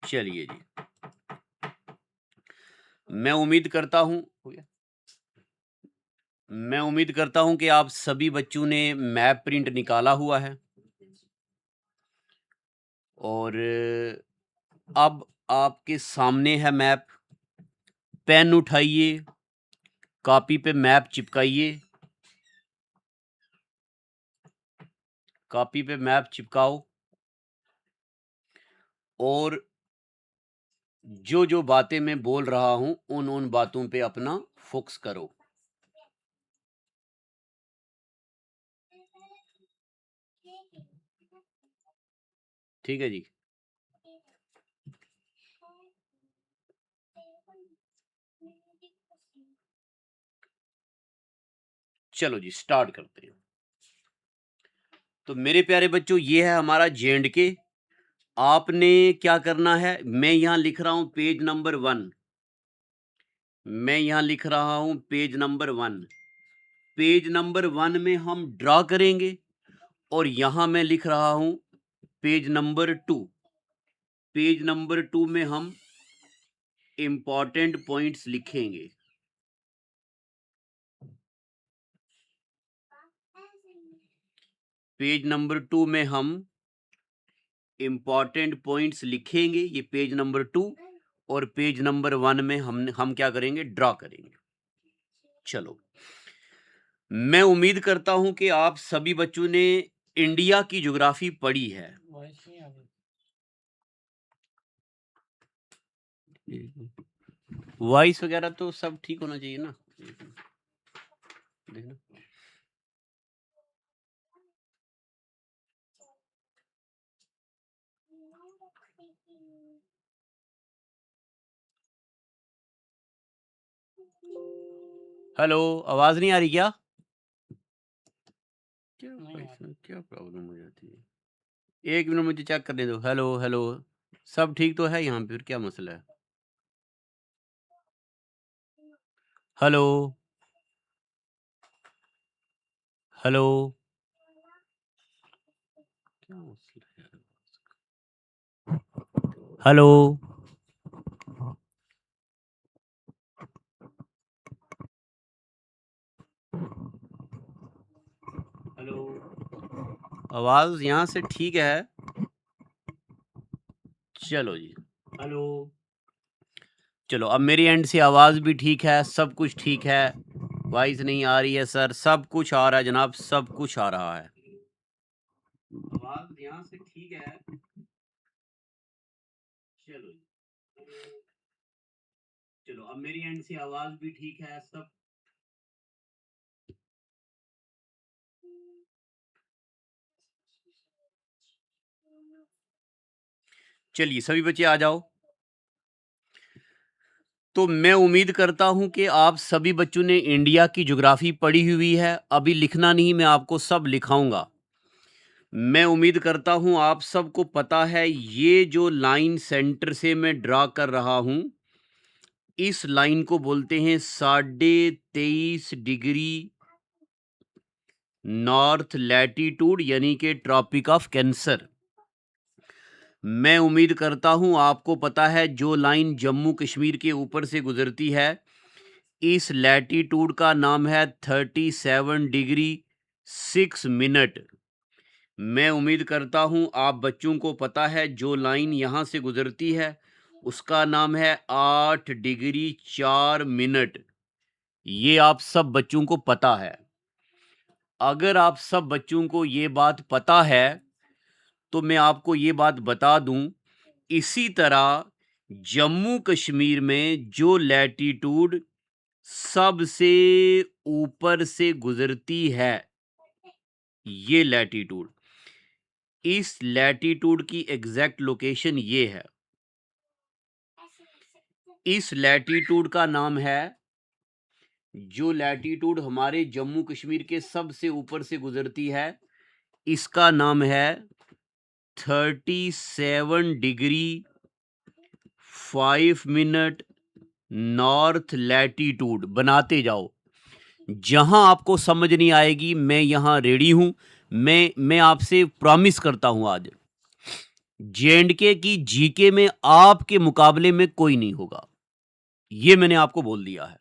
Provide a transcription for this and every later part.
चलिए जी, मैं उम्मीद करता हूँ हो गया? मैं उम्मीद करता हूँ कि आप सभी बच्चों ने मैप प्रिंट निकाला हुआ है और अब आपके सामने है मैप। पेन उठाइए, कॉपी पे मैप चिपकाइए, कॉपी पे मैप चिपकाओ और जो बातें मैं बोल रहा हूँ उन बातों पे अपना फोकस करो। ठीक है जी। चलो जी, स्टार्ट करते हैं। तो मेरे प्यारे बच्चों, ये है हमारा J&K। आपने क्या करना है, मैं यहाँ लिख रहा हूँ पेज नंबर 1। मैं यहाँ लिख रहा हूँ पेज नंबर 1। पेज नंबर 1 में हम ड्रा करेंगे और यहाँ मैं लिख रहा हूँ पेज नंबर 2। पेज नंबर 2 में हम इंपॉर्टेंट पॉइंट्स लिखेंगे। पेज नंबर 2 में हम इंपॉर्टेंट पॉइंट्स लिखेंगे, ये पेज नंबर 2। और पेज नंबर 1 में हम क्या करेंगे, ड्रा करेंगे। चलो, मैं उम्मीद करता हूं कि आप सभी बच्चों ने इंडिया की ज्योग्राफी पढ़ी है। वॉइस वगैरह तो सब ठीक होना चाहिए ना। देखना, हेलो, आवाज नहीं आ रही क्या? क्या प्रॉब्लम हो जाती है? एक मिनट मुझे चेक करने दो। हेलो हेलो, सब ठीक तो है यहाँ पे? फिर क्या मसला है? हेलो हेलो, क्या मसला है? हेलो, हेलो, आवाज यहाँ से ठीक है? चलो जी, हेलो। चलो, अब मेरी एंड से आवाज भी ठीक है, सब कुछ ठीक है। वॉइस नहीं आ रही है सर? सब कुछ आ रहा है जनाब, सब कुछ आ रहा है। आवाज यहाँ से ठीक है? चलो जी, चलो अब मेरी एंड से आवाज भी ठीक है सब। चलिए सभी बच्चे आ जाओ। तो मैं उम्मीद करता हूं कि आप सभी बच्चों ने इंडिया की ज्योग्राफी पढ़ी हुई है। अभी लिखना नहीं, मैं आपको सब लिखाऊंगा। मैं उम्मीद करता हूं आप सबको पता है, ये जो लाइन सेंटर से मैं ड्रा कर रहा हूं, इस लाइन को बोलते हैं 23.5 डिग्री नॉर्थ लैटीट्यूड, यानी कि ट्रॉपिक ऑफ कैंसर। मैं उम्मीद करता हूं आपको पता है, जो लाइन जम्मू कश्मीर के ऊपर से गुजरती है, इस लैटीट्यूड का नाम है 37 डिग्री 6 मिनट। मैं उम्मीद करता हूं आप बच्चों को पता है, जो लाइन यहां से गुजरती है उसका नाम है 8 डिग्री 4 मिनट। ये आप सब बच्चों को पता है। अगर आप सब बच्चों को ये बात पता है तो मैं आपको ये बात बता दूं, इसी तरह जम्मू कश्मीर में जो लैटीट्यूड सबसे ऊपर से गुजरती है, ये लैटीट्यूड, इस लैटीट्यूड की एग्जैक्ट लोकेशन ये है। इस लैटीट्यूड का नाम है, जो लैटीट्यूड हमारे जम्मू कश्मीर के सबसे ऊपर से गुजरती है, इसका नाम है 37 डिग्री 5 मिनट नॉर्थ लैटीट्यूड। बनाते जाओ, जहां आपको समझ नहीं आएगी मैं यहां रेडी हूं। मैं आपसे प्रॉमिस करता हूं आज जे-एंड-के की जीके में आपके मुकाबले में कोई नहीं होगा। ये मैंने आपको बोल दिया है।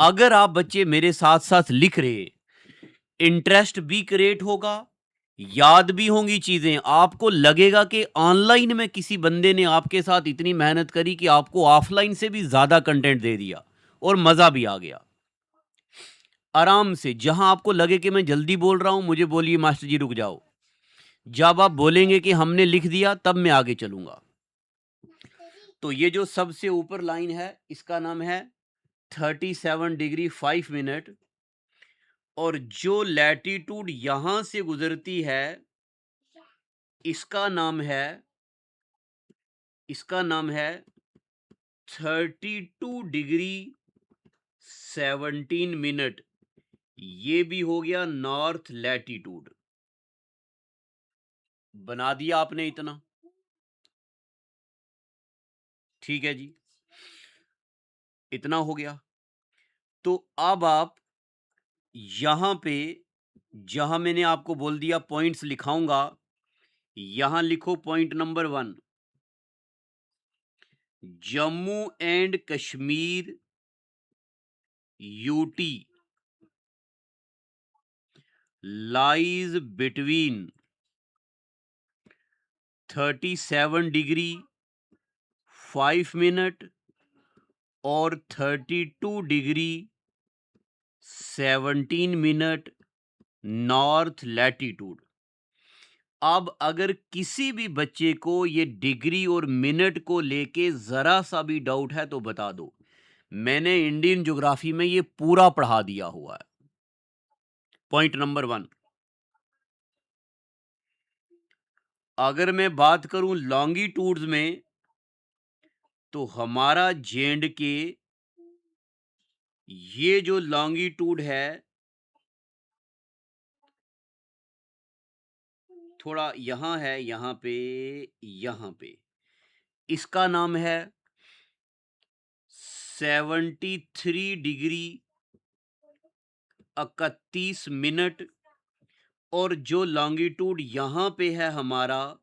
अगर आप बच्चे मेरे साथ-साथ लिख रहे, इंटरेस्ट भी क्रिएट होगा, याद भी होंगी चीज़ें, आपको लगेगा कि ऑनलाइन में किसी बंदे ने आपके साथ इतनी मेहनत करी कि आपको ऑफलाइन से भी ज़्यादा कंटेंट दे दिया और मज़ा भी आ गया। आराम से, जहाँ आपको लगे कि मैं जल्दी बोल रहा हूँ, मुझे बोलिए मास्टर जी रुक जाओ। जब आप बोलेंगे कि हमने लिख दिया, तब मैं आगे चलूँगा। तो ये जो सबसे ऊपर लाइन है, इसका नाम है 37 डिग्री 5 मिनट, और जो लैटीट्यूड यहां से गुजरती है, इसका नाम है 32 डिग्री 17 मिनट। ये भी हो गया नॉर्थ लैटीट्यूड। बना दिया आपने इतना, ठीक है जी, इतना हो गया। तो अब आप यहां पे, जहां मैंने आपको बोल दिया पॉइंट्स लिखाऊंगा, यहां लिखो point number 1, Jammu and Kashmir UT lies between 37 degree 5 minute और 32 डिग्री 17 मिनट नॉर्थ लैटीट्यूड। अब अगर किसी भी बच्चे को ये डिग्री और मिनट को लेके जरा सा भी डाउट है तो बता दो, मैंने इंडियन ज्योग्राफी में ये पूरा पढ़ा दिया हुआ है। पॉइंट नंबर 1, अगर मैं बात करूं लॉन्गिट्यूड्स में, तो हमारा जे-एंड-के, ये जो लॉन्गिट्यूड है, थोड़ा यहां है, यहां पे इसका नाम है 73 डिग्री 31 मिनट, और जो लॉन्गिट्यूड यहां पे है हमारा,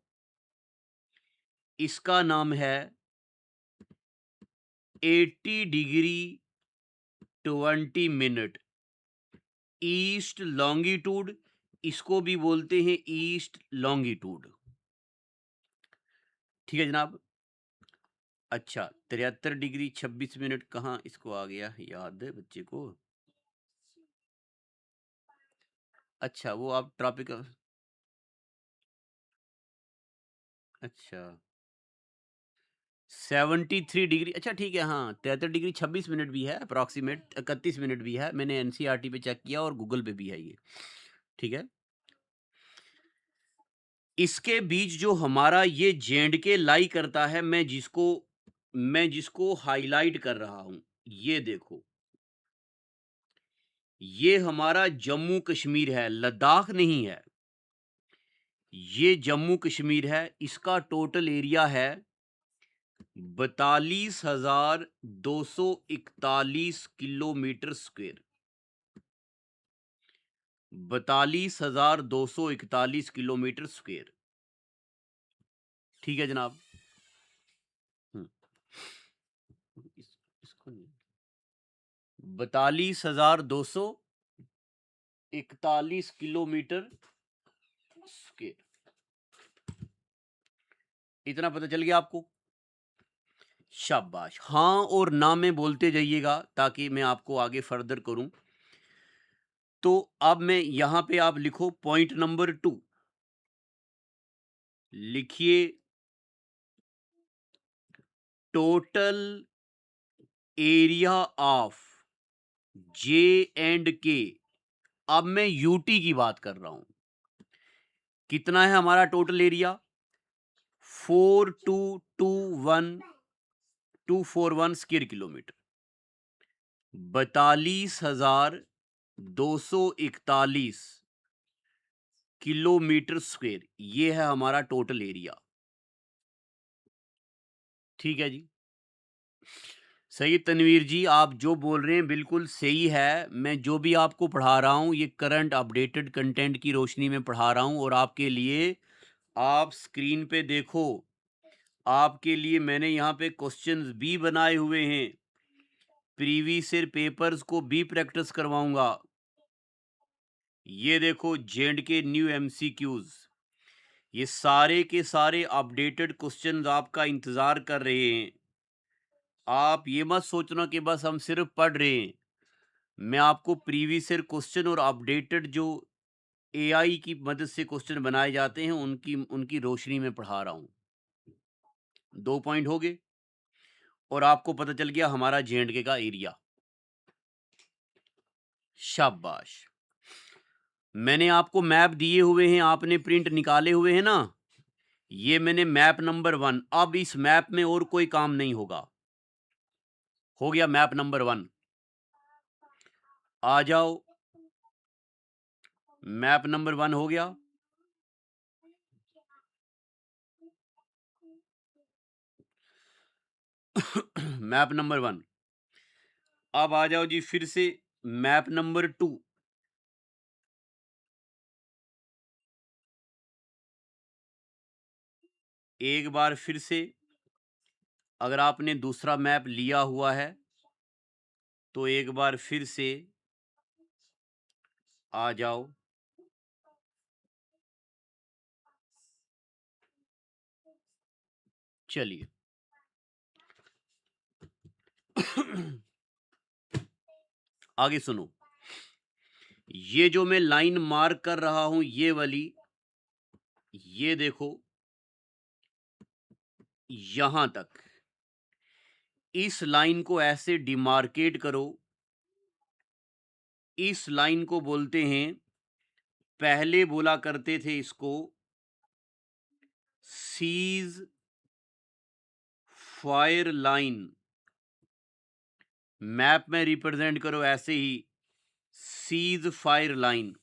इसका नाम है 80 डिग्री 20 मिनट। ईस्ट लॉन्गिट्यूड, इसको भी बोलते हैं ईस्ट लॉन्गिट्यूड, ठीक है जनाब। अच्छा, 73 डिग्री 26 मिनट कहाँ इसको आ गया याद है बच्चे को? अच्छा, वो आप ट्रॉपिक, अच्छा 73 डिग्री, अच्छा ठीक है, हाँ 73 डिग्री 26 मिनट भी है, अप्रॉक्सीमेट 31 मिनट भी है, मैंने एनसीईआरटी पे चेक किया और गूगल पे भी है ये, ठीक है। इसके बीच जो हमारा ये जे-एंड-के लाई करता है, मैं जिसको हाईलाइट कर रहा हूं, ये देखो, ये हमारा जम्मू कश्मीर है, लद्दाख नहीं है, ये जम्मू कश्मीर है। इसका टोटल एरिया है 42,241 किलोमीटर स्क्वायर, 42,241 किलोमीटर स्क्वायर, ठीक है जनाब। हम्म, इसको नहीं, 42,241 किलोमीटर स्क्वायर, इतना पता चल गया आपको? शाबाश, हाँ और ना में बोलते जाइएगा ताकि मैं आपको आगे फर्दर करूं। तो अब मैं यहां पे, आप लिखो पॉइंट नंबर 2, लिखिए total area of J and के। अब मैं यूटी की बात कर रहा हूं, कितना है हमारा total area? 4221 square kilometre, 42,241 kilometre square, ये है हमारा टोटल एरिया, ठीक है जी। सही तनवीर जी, आप जो बोल रहे हैं बिल्कुल सही है। मैं जो भी आपको पढ़ा रहा हूँ, ये करंट अपडेटेड कंटेंट की रोशनी में पढ़ा रहा हूँ और आपके लिए आप स्क्रीन पे देखो, आपके लिए मैंने यहाँ पे क्वेश्चंस भी बनाए हुए हैं, प्रीवियस ईयर पेपर्स को भी प्रैक्टिस करवाऊंगा। ये देखो J&K न्यू MCQs, ये सारे के सारे अपडेटेड क्वेश्चंस आपका इंतजार कर रहे हैं। आप ये मत सोचना कि बस हम सिर्फ पढ़ रहे हैं, मैं आपको प्रीवियस ईयर क्वेश्चन और अपडेटेड जो AI की मदद से क्वेश्चन बनाए जाते हैं उनकी रोशनी में पढ़ा रहा हूं। 2 पॉइंट हो गए और आपको पता चल गया हमारा J&K का एरिया। शाबाश। मैंने आपको मैप दिए हुए हैं, आपने प्रिंट निकाले हुए हैं ना, ये मैंने मैप नंबर 1। अब इस मैप में और कोई काम नहीं होगा, हो गया मैप नंबर 1। आ जाओ, मैप नंबर 1 हो गया। Map number 1। अब आ जाओ जी फिर से मैप नंबर 2। एक बार फिर से, अगर आपने दूसरा मैप लिया हुआ है तो एक बार फिर से आ जाओ। चलिए आगे सुनो, ये जो मैं लाइन मार्क कर रहा हूं ये वाली, ये देखो यहां तक, इस लाइन को ऐसे डिमार्केट करो। इस लाइन को बोलते हैं, पहले बोला करते थे इसको सीज फायर लाइन। मैप में रिप्रेजेंट करो ऐसे ही, सीज फायर लाइन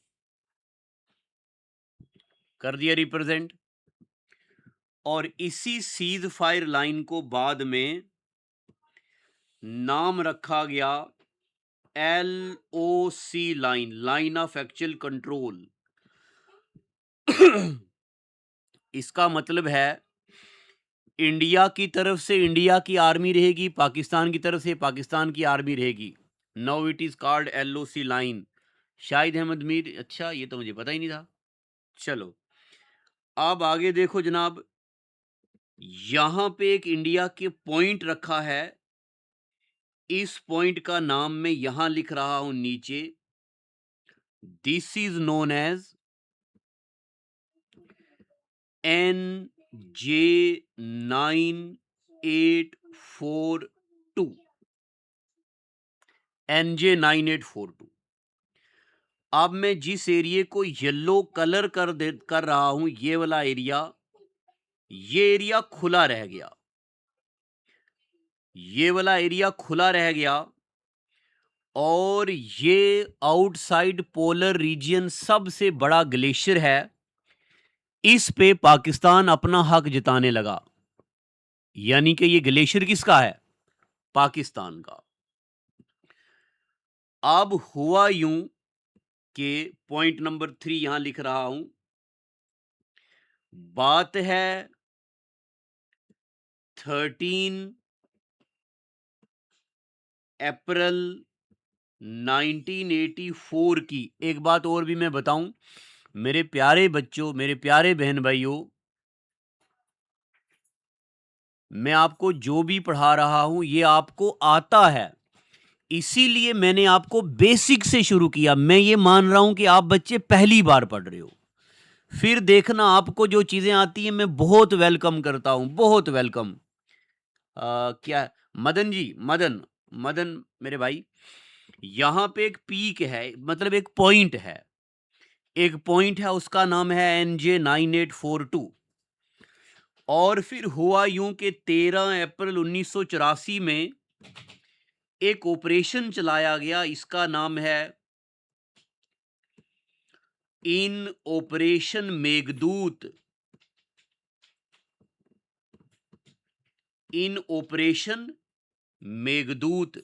कर दिया रिप्रेजेंट। और इसी सीज फायर लाइन को बाद में नाम रखा गया LOC line, line of actual control. इसका मतलब है इंडिया की तरफ से इंडिया की आर्मी रहेगी, पाकिस्तान की तरफ से पाकिस्तान की आर्मी रहेगी। Now it is called LOC line. Shahid Ahmed Mir, अच्छा ये तो मुझे पता ही नहीं था। चलो अब आगे देखो जनाब, यहां पे एक इंडिया के पॉइंट रखा है, इस पॉइंट का नाम मैं यहां लिख रहा हूं नीचे, this is known as NJ9842। NJ9842। अब मैं जिस एरिया को येलो कलर कर रहा हूं, ये वाला एरिया, ये एरिया खुला रह गया, ये वाला एरिया खुला रह गया। और ये आउटसाइड पोलर रीजन सबसे बड़ा ग्लेशियर है, इस पे पाकिस्तान अपना हक जताने लगा। यानी कि ये ग्लेशियर किसका है? पाकिस्तान का। अब हुआ यूं कि पॉइंट नंबर 3 यहां लिख रहा हूं, बात है 13 अप्रैल 1984 की। एक बात और भी मैं बताऊं मेरे प्यारे बच्चों, मेरे प्यारे बहन भाइयों, मैं आपको जो भी पढ़ा रहा हूं ये आपको आता है, इसीलिए मैंने आपको बेसिक से शुरू किया। मैं ये मान रहा हूं कि आप बच्चे पहली बार पढ़ रहे हो, फिर देखना आपको जो चीजें आती हैं मैं बहुत वेलकम करता हूं, बहुत वेलकम। क्या मदन जी, मदन, मदन मेरे भाई, यहां पे एक पीक है, मतलब एक पॉइंट है, एक पॉइंट है, उसका नाम है NJ9842। और फिर हुआ यूं कि 13 अप्रैल 1984 में एक ऑपरेशन चलाया गया, इसका नाम है इन ऑपरेशन मेघदूत। इन ऑपरेशन मेघदूत।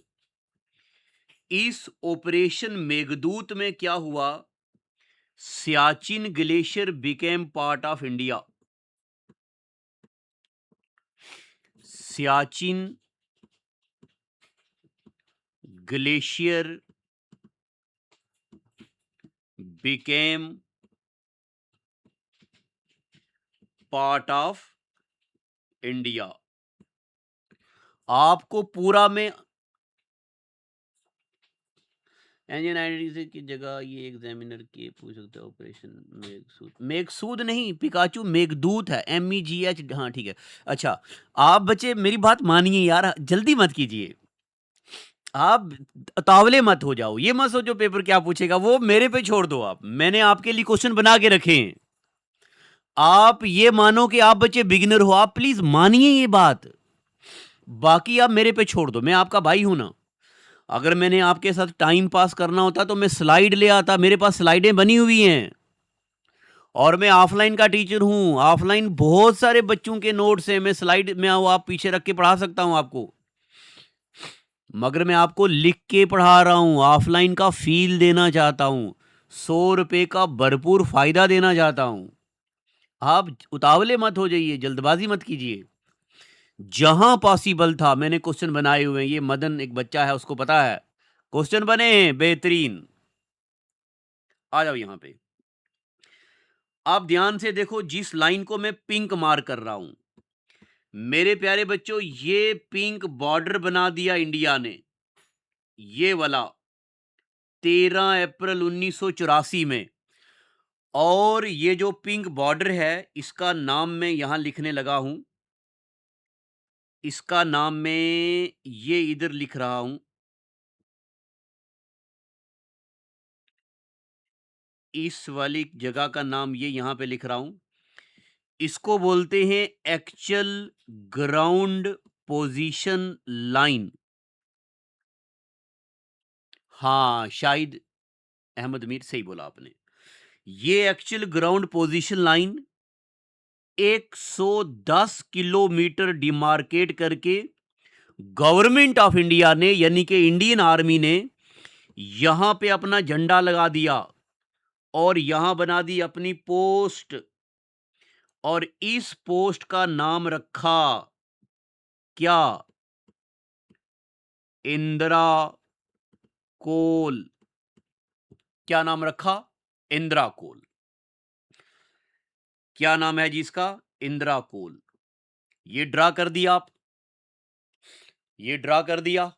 इस ऑपरेशन मेघदूत में क्या हुआ, Siachen glacier became part of India. Siachen glacier became part of India। आपको पूरा में इंडियन आइडेंटिटी की जगह ये एग्जामिनर के पूछ सकते हैं ऑपरेशन मेघसूद। मेघसूद नहीं पिकाचू, मेघदूत है, MEGH। हाँ ठीक है। अच्छा आप बच्चे मेरी बात मानिए यार, जल्दी मत कीजिए, आप तावले मत हो जाओ, ये मत सोचो पेपर क्या पूछेगा, वो मेरे पे छोड़ दो। आप, मैंने आपके लिए क्वेश्चन बना के रखे हैं, आप ये मानो कि आप बच्चे बिगिनर हो, आप प्लीज मानिए ये बात, बाकी आप मेरे पे छोड़ दो, मैं आपका भाई हूं ना। अगर मैंने आपके साथ टाइम पास करना होता तो मैं स्लाइड ले आता, मेरे पास स्लाइडें बनी हुई हैं, और मैं ऑफलाइन का टीचर हूं, ऑफलाइन बहुत सारे बच्चों के नोट्स हैं, मैं स्लाइड में आप पीछे रख के पढ़ा सकता हूं आपको, मगर मैं आपको लिख के पढ़ा रहा हूं, ऑफलाइन का फील देना चाहता हूं, 100 रुपए का भरपूर फायदा देना चाहता हूं। आप उतावले मत हो जाइए, जल्दबाजी मत कीजिए, जहां पॉसिबल था मैंने क्वेश्चन बनाए हुए हैं। ये मदन एक बच्चा है, उसको पता है क्वेश्चन बने हैं बेहतरीन। आ जाओ यहां पे, आप ध्यान से देखो, जिस लाइन को मैं पिंक मार्क कर रहा हूं, मेरे प्यारे बच्चों, ये पिंक बॉर्डर बना दिया इंडिया ने, ये वाला 13 अप्रैल 1984 में, और ये जो पिंक बॉर्डर है इसका नाम मैं यहां लिखने लगा हूं, इसका नाम मैं ये इधर लिख रहा हूं, इस वाली जगह का नाम ये यहां पे लिख रहा हूं, इसको बोलते हैं एक्चुअल ग्राउंड पोजीशन लाइन। हाँ शाहिद अहमद मीर, सही बोला आपने, ये actual ground position line 110 kilometre demarcate करके गवर्नमेंट ऑफ इंडिया ने, यानी कि इंडियन आर्मी ने, यहां पे अपना झंडा लगा दिया और यहां बना दी अपनी पोस्ट, और इस पोस्ट का नाम रखा क्या? इंदिरा कोल। क्या नाम रखा? इंदिरा कोल। क्या नाम है जी इसका? इंदिरा कोल। ये ड्रा कर दिया आप, ये ड्रा कर दिया,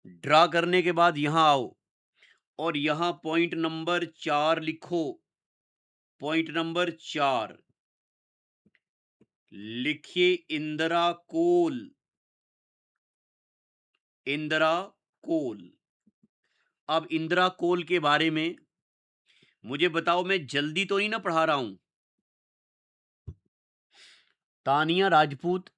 ड्रा करने के बाद यहां आओ और यहां पॉइंट नंबर 4 लिखो, पॉइंट नंबर 4 लिखिए इंदिरा कोल, इंदिरा कोल। अब इंदिरा कोल के बारे में मुझे बताओ, मैं जल्दी तो नहीं ना पढ़ा रहा हूं? तानिया राजपूत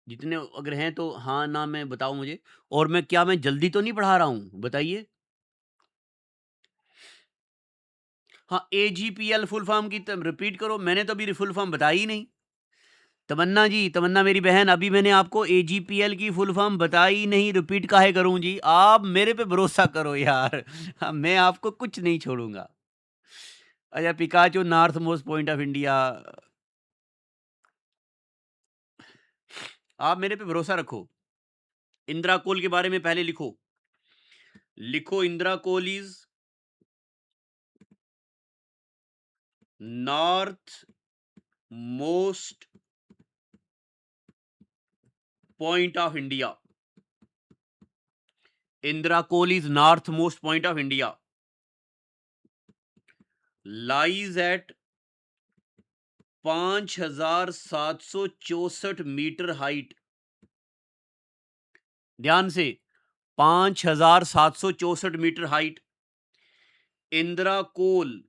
जितने अगर हैं तो हाँ ना मैं बताओ मुझे, और मैं क्या मैं जल्दी तो नहीं पढ़ा रहा हूं, बताइए। हाँ AGPL फुल फॉर्म की रिपीट करो, मैंने तो अभी फुल फॉर्म बताई ही नहीं। तमन्ना जी, तमन्ना मेरी बहन, अभी मैंने आपको AGPL की फुल फॉर्म बताई नहीं, रिपीट काहे करूं जी, आप मेरे पे भरोसा करो यार। हाँ, मैं आपको कुछ नहीं छोड़ूंगा। अच्छा पिकाचो north most point of India, आप मेरे पे भरोसा रखो। इंदिरा कोल के बारे में पहले लिखो, लिखो Indira col is north most point of India. Indira col is north most point of India, lies at 5764 metre height. ध्यान से, 5764 metre height. Indira col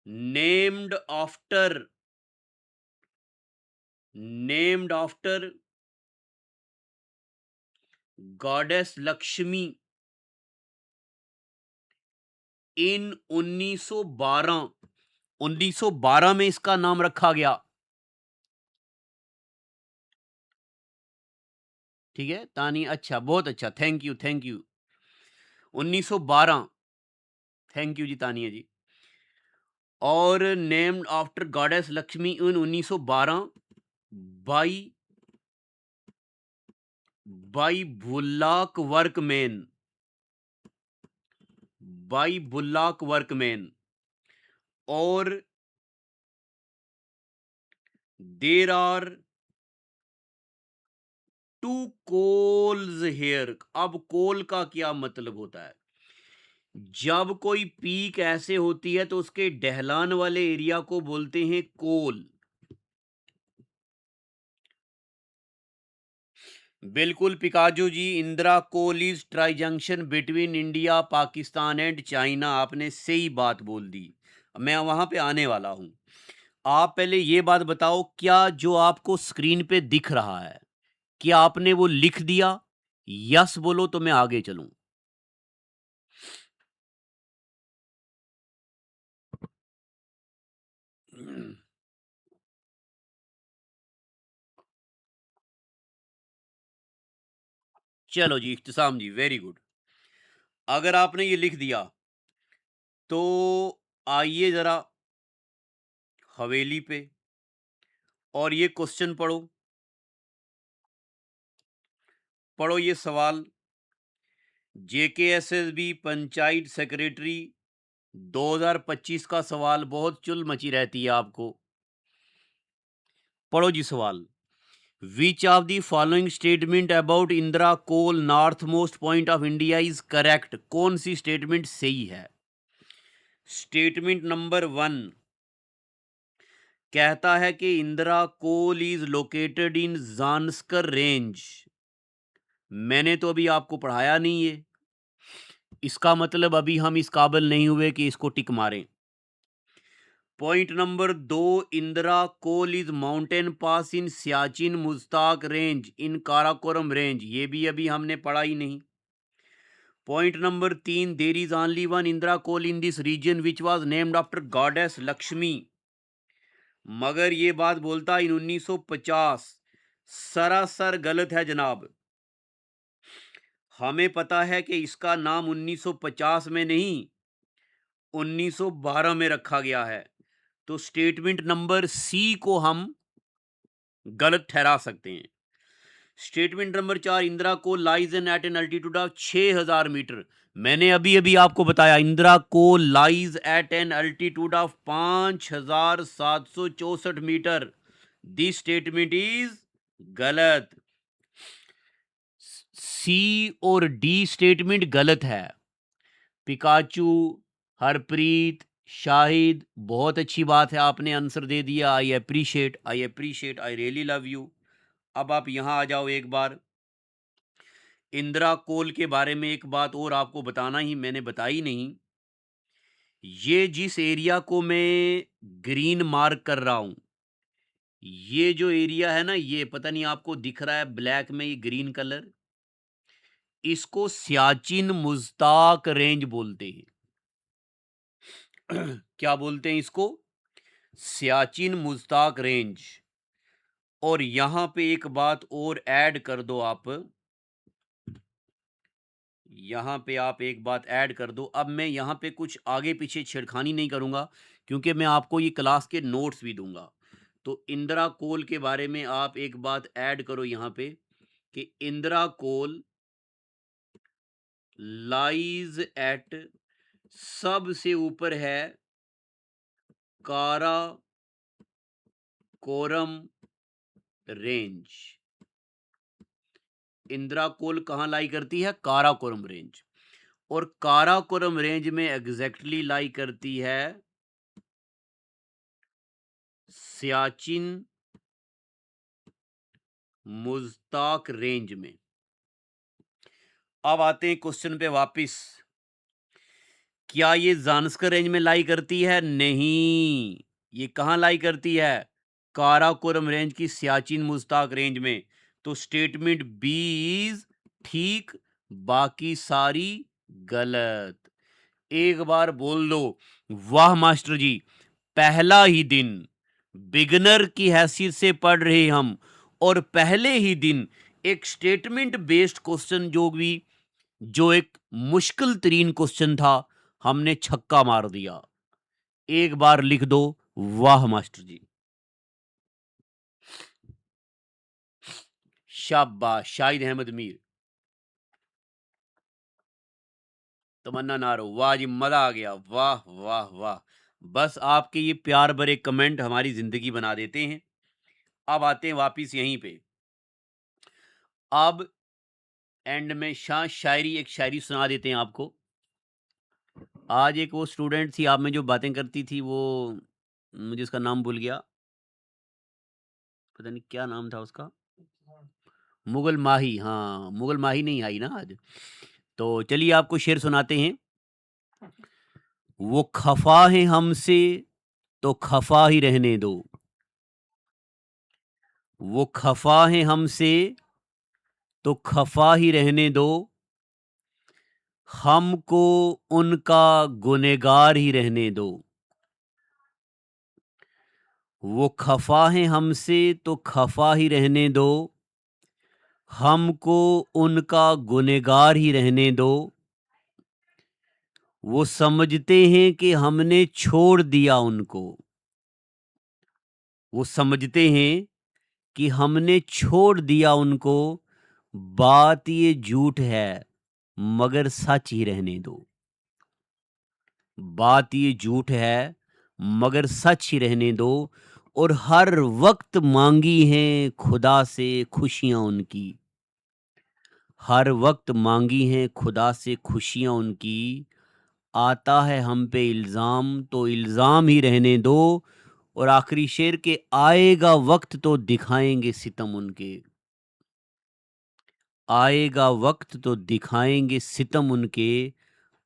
named after goddess Lakshmi in 1912 में इसका नाम रखा गया। ठीक है तानी, अच्छा बहुत अच्छा, thank you 1912, thank you ji Tania ji. और named after goddess Lakshmi in 1912 by by Bullock Workman, by Bullock Workman, और there are two cols here. अब कोल का क्या मतलब होता है? जब कोई पीक ऐसे होती है तो उसके ढलान वाले एरिया को बोलते हैं कोल। बिल्कुल पिकाजो ji, Indira col is tri junction between India, Pakistan and China. आपने सही बात बोल दी, मैं वहां पे आने वाला हूं। आप पहले ये बात बताओ, क्या जो आपको स्क्रीन पे दिख रहा है, क्या आपने वो लिख दिया? यस बोलो तो मैं आगे चलूं। चलो जी, इख्तिसाम जी, वेरी गुड। अगर आपने ये लिख दिया तो आइए जरा हवेली पे और ये क्वेश्चन पढ़ो। पढ़ो ये सवाल। जेकेएसएसबी पंचायत सेक्रेटरी 2025 का सवाल, बहुत चुल मची रहती है आपको। पढ़ो जी सवाल। Which of the following statement about Indira col north most point of India is correct? कौन सी स्टेटमेंट सही है? स्टेटमेंट नंबर 1 कहता है कि Indira col is located in Zanskar range. मैंने तो अभी आपको पढ़ाया नहीं है, इसका मतलब अभी हम इस काबिल नहीं हुए कि इसको टिक मारें। Point number 2, Indira col is mountain pass in Siachen Muztagh range in Karakoram range. ये भी अभी हमने पढ़ा ही नहीं। Point number 3, there is only one Indira col in this region which was named after goddess Lakshmi. मगर ये बात बोलता इन 1950, सरासर गलत है जनाब। हमें पता है कि इसका नाम 1950 में नहीं 1912 में रखा गया है, तो स्टेटमेंट नंबर सी को हम गलत ठहरा सकते हैं। Statement number 4, Indira col lies an at an altitude of 6000 metre. मैंने अभी अभी आपको बताया Indira col lies at an altitude of 5764 metre. This statement is गलत। सी और डी स्टेटमेंट गलत है। पिकाचू, हरप्रीत, शाहिद, बहुत अच्छी बात है, आपने आंसर दे दिया। I appreciate, I appreciate, I really love you. अब आप यहां आ जाओ एक बार। इंदिरा कोल के बारे में एक बात और आपको बताना ही मैंने बताई नहीं। ये जिस एरिया को मैं ग्रीन मार्क कर रहा हूं, ये जो एरिया है ना, ये पता नहीं आपको दिख रहा है ब्लैक में, ये ग्रीन कलर, इसको सियाचिन मुश्ताक रेंज बोलते हैं। क्या बोलते हैं इसको? सियाचिन मुश्ताक रेंज। और यहां पे एक बात और ऐड कर दो आप, यहां पे आप एक बात ऐड कर दो। अब मैं यहां पे कुछ आगे पीछे छेड़खानी नहीं करूंगा, क्योंकि मैं आपको ये क्लास के नोट्स भी दूंगा। तो इंदिरा कोल के बारे में आप एक बात ऐड करो यहां पे कि इंदिरा कोल लाइज एट, सबसे ऊपर है कारा कोरम रेंज। इंदिरा कोल कहां लाई करती है? काराकोरम रेंज। और काराकोरम रेंज में एग्जैक्टली लाई करती है सियाचिन मुश्ताक रेंज में। अब आते हैं क्वेश्चन पे वापस। क्या ये जानस्कर रेंज में लाई करती है? नहीं। ये कहां लाई करती है? काराकोरम रेंज की सियाचिन मुश्ताक रेंज में। तो स्टेटमेंट बी इज ठीक, बाकी सारी गलत। एक बार बोल दो, वाह मास्टर जी, पहला ही दिन बिगनर की हैसियत से पढ़ रहे हम, और पहले ही दिन एक स्टेटमेंट बेस्ड क्वेश्चन जो एक मुश्किल तरीन क्वेश्चन था, हमने छक्का मार दिया। एक बार लिख दो, वाह मास्टर जी। शाबाश, शाहिद अहमद मीर, तमन्ना नारो, वाह जी, मजा आ गया, वाह वाह वाह। बस आपके ये प्यार भरे कमेंट हमारी जिंदगी बना देते हैं। अब आते हैं वापिस यहीं पे। अब एंड में शायरी, एक शायरी सुना देते हैं आपको। आज एक वो स्टूडेंट थी आप में जो बातें करती थी, वो मुझे उसका नाम भूल गया, पता नहीं क्या नाम था उसका। मुगल माही, हाँ, मुगल माही नहीं आई ना आज। तो चलिए आपको शेर सुनाते हैं। वो खफा है हमसे तो खफा ही रहने दो, वो खफा है हमसे तो खफा ही रहने दो, हमको उनका गुनहगार ही रहने दो। वो खफा है हमसे तो खफा ही रहने दो, हमको उनका गुनहगार ही रहने दो। वो समझते हैं कि हमने छोड़ दिया उनको, वो समझते हैं कि हमने छोड़ दिया उनको, बात ये झूठ है मगर सच ही रहने दो, बात ये झूठ है मगर सच ही रहने दो। और हर वक्त मांगी हैं खुदा से खुशियां उनकी, हर वक्त मांगी हैं खुदा से खुशियां उनकी। आता है हम पे इल्ज़ाम तो इल्ज़ाम ही रहने दो। और आखिरी शेर के आएगा वक्त तो दिखाएंगे सितम उनके, आएगा वक्त तो दिखाएंगे सितम उनके,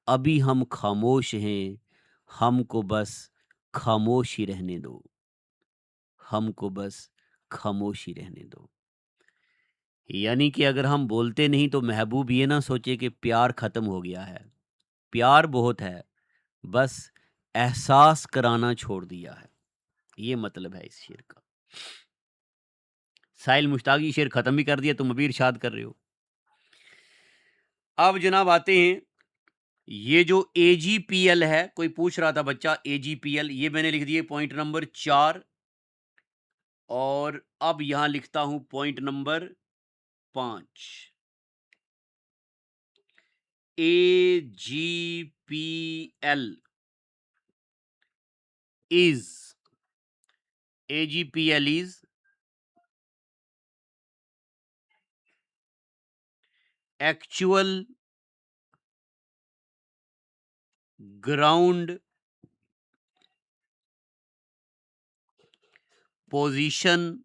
अभी हम खामोश हैं, हमको बस खामोश ही रहने दो, हमको बस खामोश ही रहने दो। यानी कि अगर हम बोलते नहीं तो महबूब ये ना सोचे कि प्यार खत्म हो गया है, प्यार बहुत है, बस एहसास कराना छोड़ दिया है। ये मतलब है इस शेर का। साहिल मुश्ताकी शेर खत्म भी कर दिया, तुम अभी इरशाद कर रहे हो। अब जनाब आते हैं, ये जो एजीपीएल है, कोई पूछ रहा था बच्चा एजीपीएल, ये मैंने लिख दिए पॉइंट नंबर 4। और अब यहां लिखता हूं point number 5। AGPL is, AGPL is actual ground position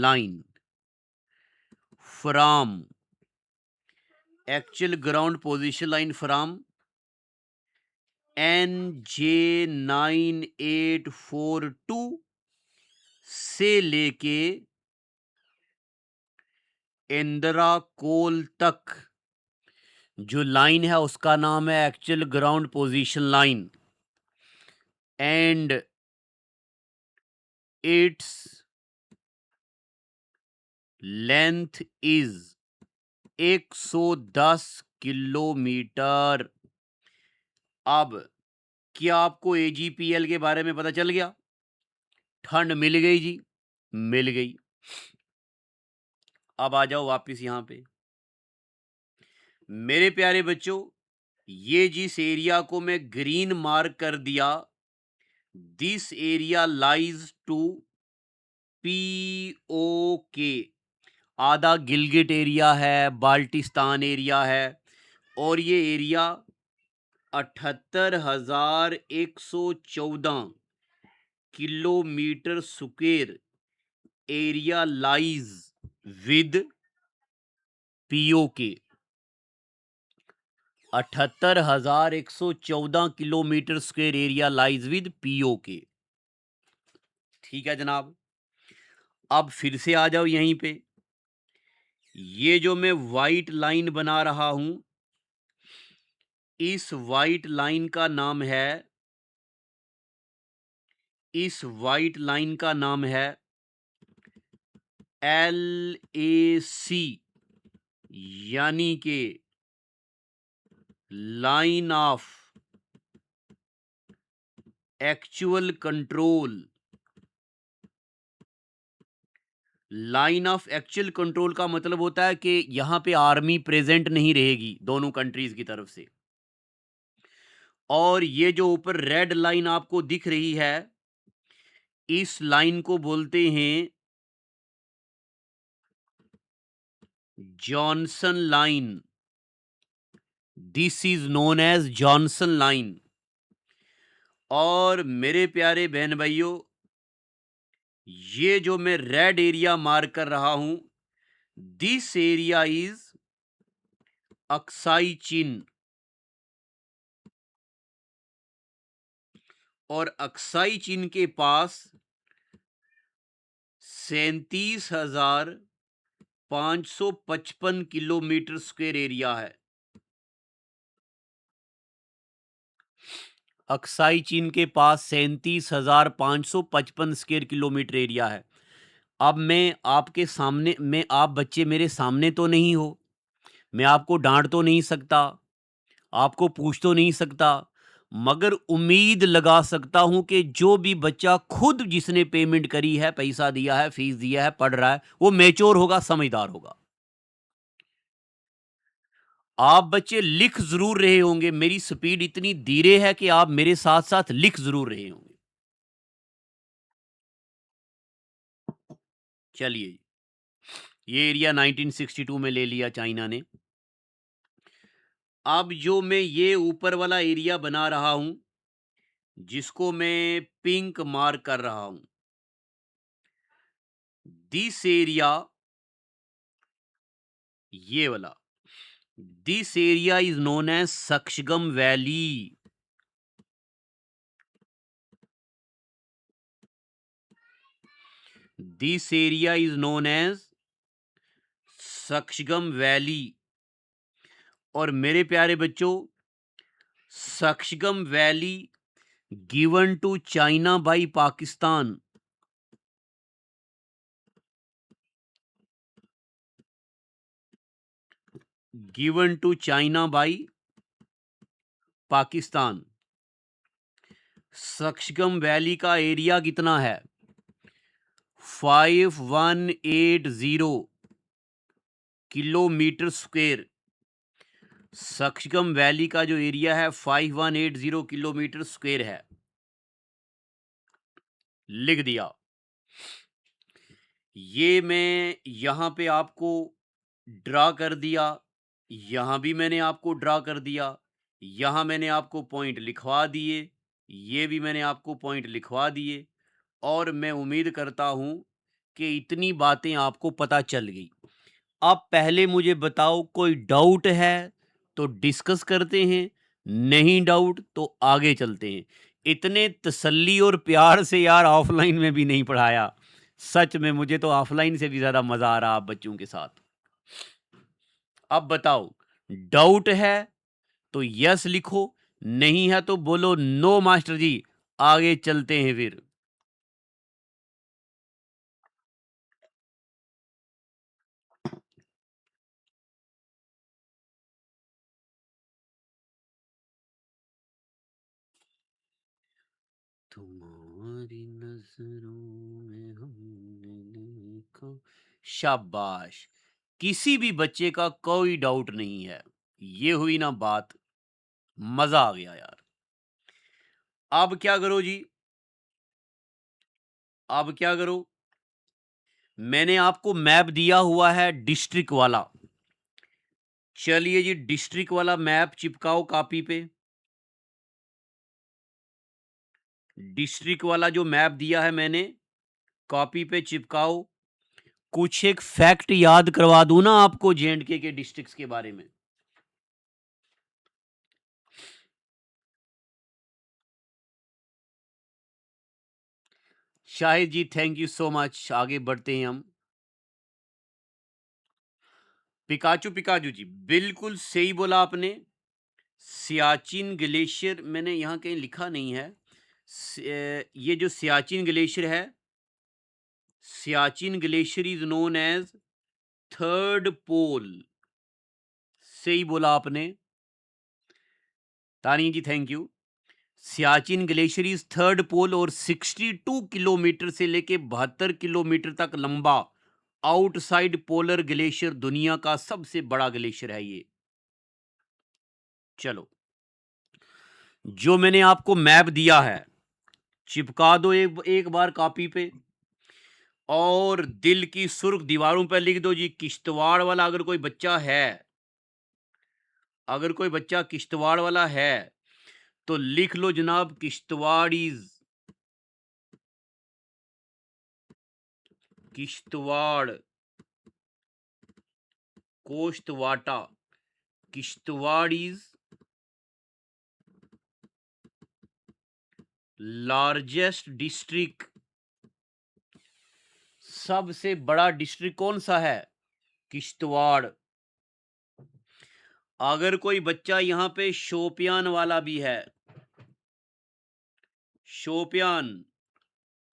line from, actual ground position line from NJ9842 से लेके इंदिरा कोल तक जो लाइन है उसका नाम है actual ground position line, and its length is 110 kilometre. अब क्या आपको एजीपीएल के बारे में पता चल गया? ठंड मिल गई जी, मिल गई। अब आ जाओ वापस यहां पे मेरे प्यारे बच्चों, ये जिस एरिया को मैं ग्रीन मार्क कर दिया, this area lies to POK। आधा गिलगिट एरिया है, बाल्टिस्तान एरिया है, और ये area 78,114 kilometre square area lies with POK। 78,114 kilometre square area lies with POK। ठीक है जनाब। अब फिर से आ जाओ यहीं पे, ये जो मैं व्हाइट लाइन बना रहा हूं, इस व्हाइट लाइन का नाम है, इस व्हाइट लाइन का नाम है LAC, यानी कि line of actual control, line of actual control का मतलब होता है कि यहां पे आर्मी प्रेजेंट नहीं रहेगी दोनों कंट्रीज की तरफ से। और ये जो ऊपर रेड लाइन आपको दिख रही है, इस लाइन को बोलते हैं Johnson line. This is known as Johnson line. और मेरे प्यारे बहन भाइयों, ये जो मैं रेड एरिया मार्क कर रहा हूं, दिस एरिया इज अक्साई चीन। और अक्साई चीन के पास 37,555 किलोमीटर स्क्वायर एरिया है। अक्साई चीन के पास 37,555 स्क्वायर किलोमीटर एरिया है। अब मैं आपके सामने, मैं आप बच्चे मेरे सामने तो नहीं हो, मैं आपको डांट तो नहीं सकता, आपको पूछ तो नहीं सकता, मगर उम्मीद लगा सकता हूं कि जो भी बच्चा खुद जिसने पेमेंट करी है, पैसा दिया है, फीस दिया है, पढ़ रहा है, वो मैच्योर होगा, समझदार होगा। आप बच्चे लिख जरूर रहे होंगे, मेरी स्पीड इतनी धीरे है कि आप मेरे साथ साथ लिख जरूर रहे होंगे। चलिए, ये एरिया 1962 में ले लिया चाइना ने। अब जो मैं ये ऊपर वाला एरिया बना रहा हूं, जिसको मैं पिंक मार्क कर रहा हूं, दिस एरिया, ये वाला, this area is known as Shaksgam valley. This area is known as Shaksgam valley. और मेरे प्यारे बच्चों, Shaksgam valley given to China by Pakistan. Given to China by Pakistan. Shaksgam valley का एरिया कितना है? 5180 किलोमीटर स्क्वायर। सक्शगम वैली का जो एरिया है 5180 किलोमीटर स्क्वायर है। लिख दिया। ये मैं यहां पे आपको ड्रा कर दिया, यहां भी मैंने आपको ड्रा कर दिया, यहां मैंने आपको पॉइंट लिखवा दिए, ये भी मैंने आपको पॉइंट लिखवा दिए। और मैं उम्मीद करता हूं कि इतनी बातें आपको पता चल गई। अब पहले मुझे बताओ, कोई डाउट है तो डिस्कस करते हैं, नहीं डाउट तो आगे चलते हैं। इतने तसल्ली और प्यार से यार ऑफलाइन में भी नहीं पढ़ाया। सच में मुझे तो ऑफलाइन से भी ज्यादा मजा आ रहा आप बच्चों के साथ। अब बताओ, डाउट है तो यस लिखो, नहीं है तो बोलो नो मास्टर जी। आगे चलते हैं फिर। तुम्हारी नजरों में हमने देखा। शाबाश। किसी भी बच्चे का कोई डाउट नहीं है। ये हुई ना बात, मजा आ गया यार। अब क्या करो जी, अब क्या करो, मैंने आपको मैप दिया हुआ है डिस्ट्रिक्ट वाला। चलिए जी, डिस्ट्रिक्ट वाला मैप चिपकाओ कॉपी पे। डिस्ट्रिक्ट वाला जो मैप दिया है मैंने, कॉपी पे चिपकाओ। कुछ एक फैक्ट याद करवा दूं ना आपको जेएंडके के डिस्ट्रिक्ट्स के बारे में। शाहिद जी थैंक यू सो मच। आगे बढ़ते हैं हम। पिकाचू पिकाचू जी बिल्कुल सही बोला आपने। सियाचिन ग्लेशियर, मैंने यहाँ कहीं लिखा नहीं है। ये जो सियाचिन ग्लेशियर है, Siachen glacier is known as third pole. सही बोला आपने, Tani ji thank you. Siachen glacier is third pole और 62 किलोमीटर से लेके 72 किलोमीटर तक लंबा आउटसाइड पोलर ग्लेशियर दुनिया का सबसे बड़ा ग्लेशियर है ये। चलो, जो मैंने आपको मैप दिया है चिपका दो एक बार कॉपी पे, और दिल की सुर्ख दीवारों पर लिख दो जी। किश्तवाड़ वाला अगर कोई बच्चा है, अगर कोई बच्चा किश्तवाड़ वाला है तो लिख लो जनाब, किश्तवाड़ इज, किश्तवाड़, कोश्तवाटा, किश्तवाड़ इज लार्जेस्ट डिस्ट्रिक्ट। सबसे बड़ा डिस्ट्रिक्ट कौन सा है? किश्तवाड़। अगर कोई बच्चा यहां पे शोपियान वाला भी है, शोपियान,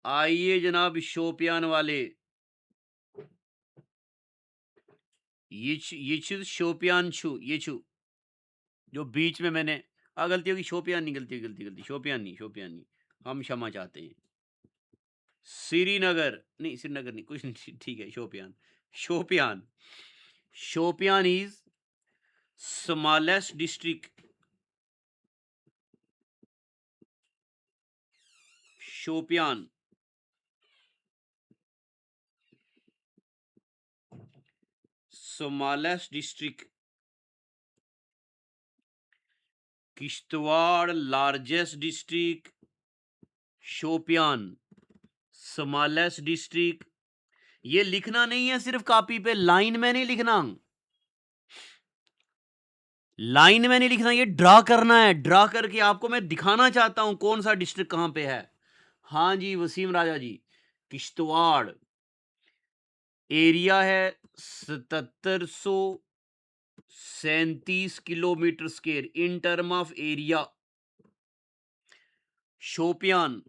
आइए जनाब शोपियान वाले, ये शोपियान छू, ये छू जो बीच में मैंने गलती होगी, शोपियान नहीं, गलती, शोपियान नहीं, शोपियान नहीं, हम क्षमा चाहते हैं। श्रीनगर नहीं, श्रीनगर नहीं, कुछ नहीं, ठीक है, Shopian, Shopian, Shopian is smallest district, Shopian, smallest district. Kishtwar largest district, Shopian smallest district. ये लिखना नहीं है सिर्फ कॉपी पे, लाइन में नहीं लिखना, लाइन में नहीं लिखना, ये ड्रा करना है। ड्रा करके आपको मैं दिखाना चाहता हूं कौन सा डिस्ट्रिक्ट कहां पे है। हाँ जी वसीम राजा जी, किश्तवाड़ एरिया है 7737 kilometre square in term of area. Shopian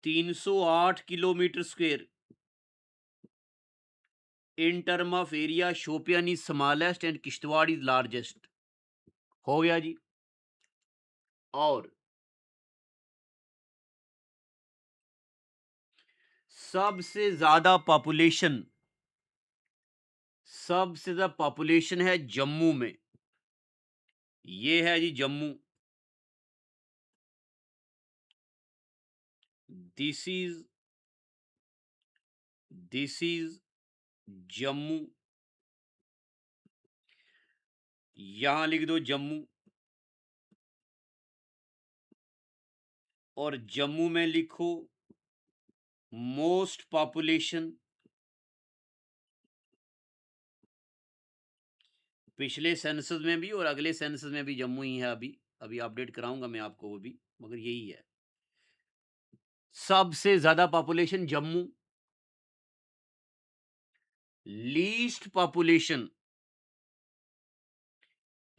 308 kilometre square in term of area. Shopian is smallest and Kishtwar is largest. हो गया जी। और सबसे ज्यादा पॉपुलेशन, सबसे ज्यादा पॉपुलेशन है जम्मू में। ये है जी Jammu, this is, this is Jammu. यहां लिख दो जम्मू, और जम्मू में लिखो मोस्ट पॉपुलेशन। पिछले सेंसस में भी और अगले सेंसस में भी जम्मू ही है। अभी अभी अपडेट कराऊंगा मैं आपको वो भी, मगर यही है सबसे ज्यादा पॉपुलेशन जम्मू। लीस्ट पॉपुलेशन,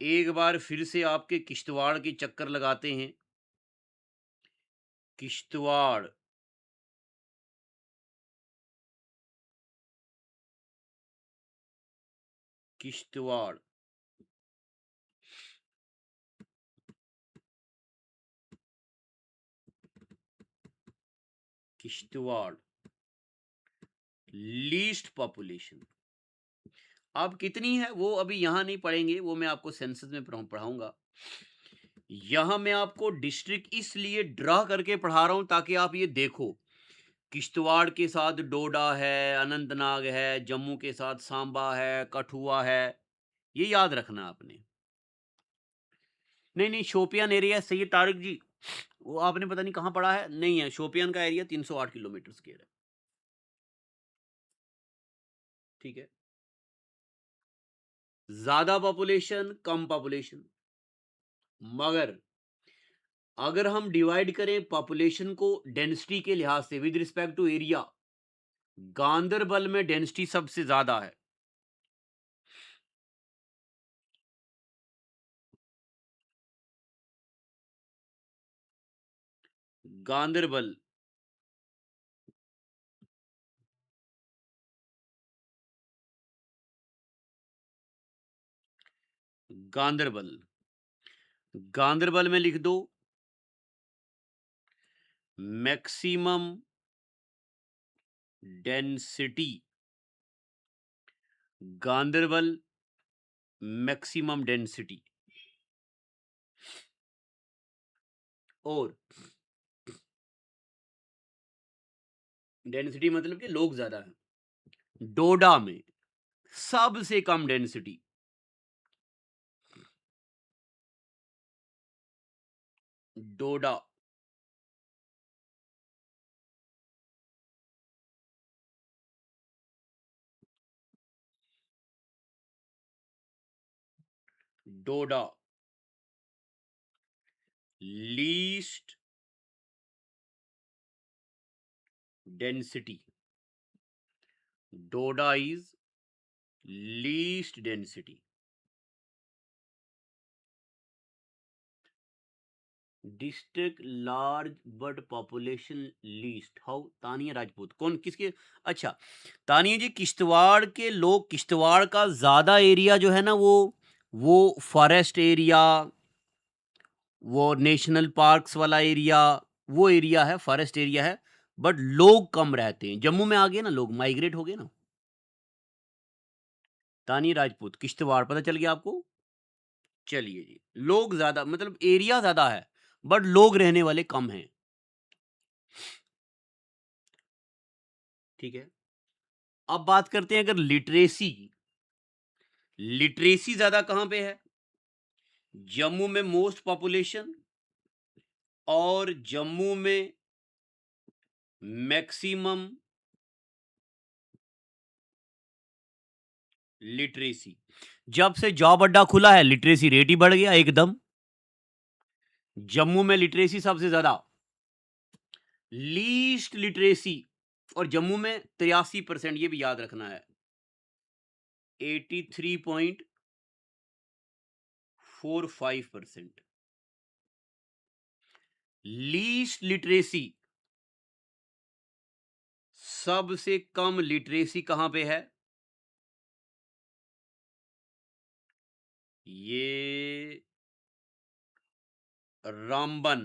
एक बार फिर से आपके किश्तवाड़ के चक्कर लगाते हैं। Kishtwar, Kishtwar, Kishtwar least population. अब कितनी है वो अभी यहां नहीं पढ़ेंगे, वो मैं आपको सेंसस में पढ़ाऊंगा। यहां मैं आपको डिस्ट्रिक्ट इसलिए ड्रा करके पढ़ा रहा हूं ताकि आप ये देखो, किश्तवाड़ के साथ डोडा है, अनंतनाग है, जम्मू के साथ सांबा है, कठुआ है, ये याद रखना आपने। नहीं नहीं, शोपियान एरिया सही है तारिक जी, वो आपने पता नहीं कहां पढ़ा है, नहीं है, शोपियान का एरिया 308 किलोमीटर स्क्वायर है। ठीक है, ज्यादा पॉपुलेशन कम पॉपुलेशन, मगर अगर हम डिवाइड करें पॉपुलेशन को डेंसिटी के लिहाज से with respect to area, Ganderbal में डेंसिटी सबसे ज्यादा है। गांदरबल, गांदरबल, गांदरबल में लिख दो maximum density, Ganderbal maximum density. और डेंसिटी मतलब कि लोग ज्यादा हैं। डोडा में सबसे कम density, Doda. Doda least density, Doda is least density. District large but population least, how? Tania Rajput. कौन, किसके? अच्छा, तानिया जी, किश्तवाड़ के लोग, किश्तवाड़ का ज्यादा एरिया जो है ना, वो फॉरेस्ट एरिया, वो नेशनल पार्क्स वाला एरिया, वो एरिया है, फॉरेस्ट एरिया है, बट लोग कम रहते हैं। जम्मू में आ गए ना, लोग माइग्रेट हो गए ना। तानिया राजपूत, किश्तवाड़, पता चल गया आपको? चलिए जी, लोग ज्यादा मतलब एरिया ज्यादा है, बट लोग रहने वाले कम हैं। ठीक है, अब बात करते हैं अगर लिटरेसी की। लिटरेसी ज्यादा कहां पे है? जम्मू में मोस्ट पॉपुलेशन, और जम्मू में मैक्सिमम लिटरेसी। जब से जॉब अड्डा खुला है, लिटरेसी रेट ही बढ़ गया एकदम। जम्मू में लिटरेसी सबसे ज्यादा, लीस्ट लिटरेसी, और जम्मू में 83%, ये भी याद रखना है, 83.45%। लीस्ट लिटरेसी, सबसे कम लिटरेसी कहां पे है? ये रामबन।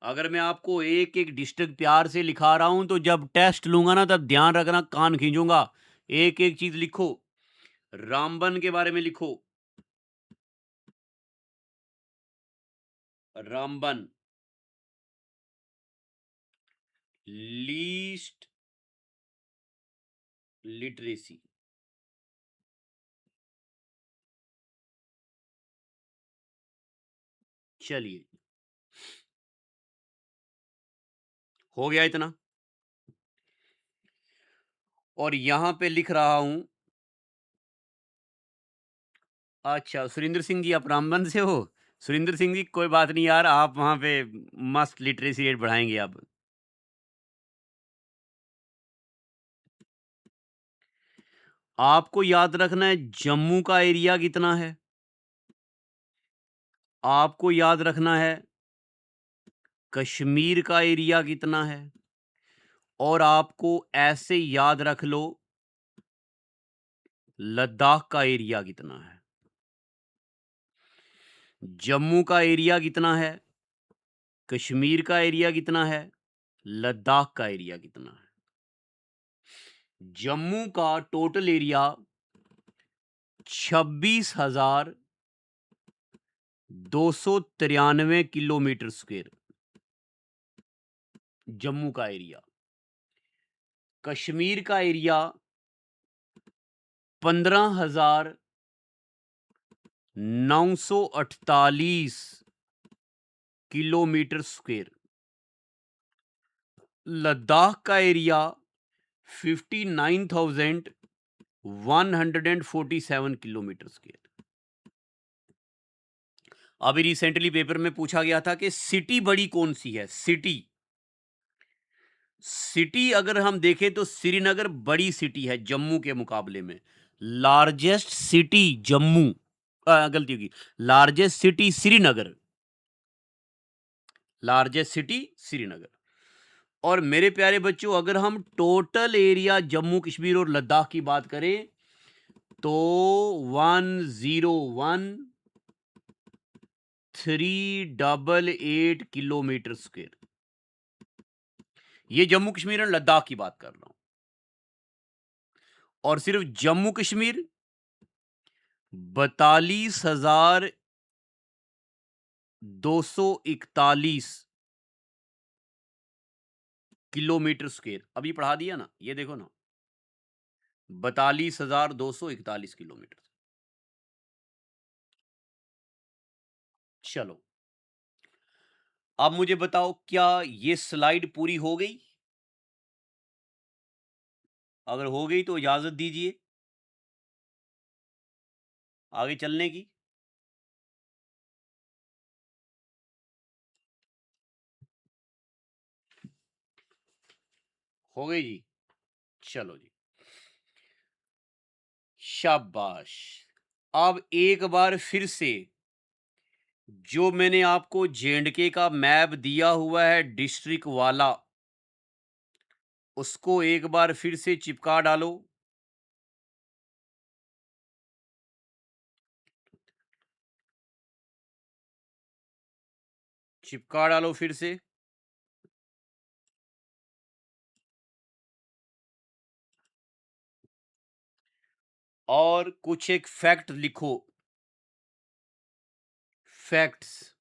अगर मैं आपको एक एक डिस्ट्रिक्ट प्यार से लिखा रहा हूं, तो जब टेस्ट लूंगा ना, तब ध्यान रखना, कान खींचूंगा। एक एक चीज लिखो, रामबन के बारे में लिखो। Ramban least literacy. चलिए, हो गया इतना। और यहां पे लिख रहा हूं, अच्छा सुरेंद्र सिंह जी, आप रामबन से हो? सुरेंद्र सिंह जी, कोई बात नहीं यार, आप वहां पे मस्त लिटरेसी रेट बढ़ाएंगे आप। आपको याद रखना है जम्मू का एरिया कितना है, आपको याद रखना है कश्मीर का एरिया कितना है, और आपको ऐसे याद रख लो लद्दाख का एरिया कितना है। जम्मू का एरिया कितना है, कश्मीर का एरिया कितना है, लद्दाख का एरिया कितना है। जम्मू का total area 26,293 kilometre square, Jammu का एरिया। कश्मीर का एरिया 15,948 किलोमीटर स्क्वायर। लद्दाख का एरिया 59,147 किलोमीटर स्क्वायर। अभी रिसेंटली पेपर में पूछा गया था कि सिटी बड़ी कौन सी है, सिटी। सिटी अगर हम देखें तो श्रीनगर बड़ी सिटी है जम्मू के मुकाबले में। लार्जेस्ट सिटी जम्मू, गलती होगी, largest city Srinagar, largest city Srinagar. और मेरे प्यारे बच्चों, अगर हम टोटल एरिया जम्मू कश्मीर और लद्दाख की बात करें, तो 101,388 किलोमीटर स्क्वायर। ये जम्मू कश्मीर और लद्दाख की बात कर रहा हूं। और सिर्फ जम्मू कश्मीर 42,241 किलोमीटर स्क्वायर। अभी पढ़ा दिया ना, ये देखो ना, 42,241 किलोमीटर। चलो, अब मुझे बताओ, क्या ये स्लाइड पूरी हो गई? अगर हो गई तो इजाजत दीजिए आगे चलने की। हो गई जी? चलो जी, शाबाश। अब एक बार फिर से जो मैंने आपको जेएंडके का मैप दिया हुआ है डिस्ट्रिक्ट वाला, उसको एक बार फिर से चिपका डालो। चिपका डालो फिर से। और कुछ एक फैक्ट लिखो। फैक्ट्स।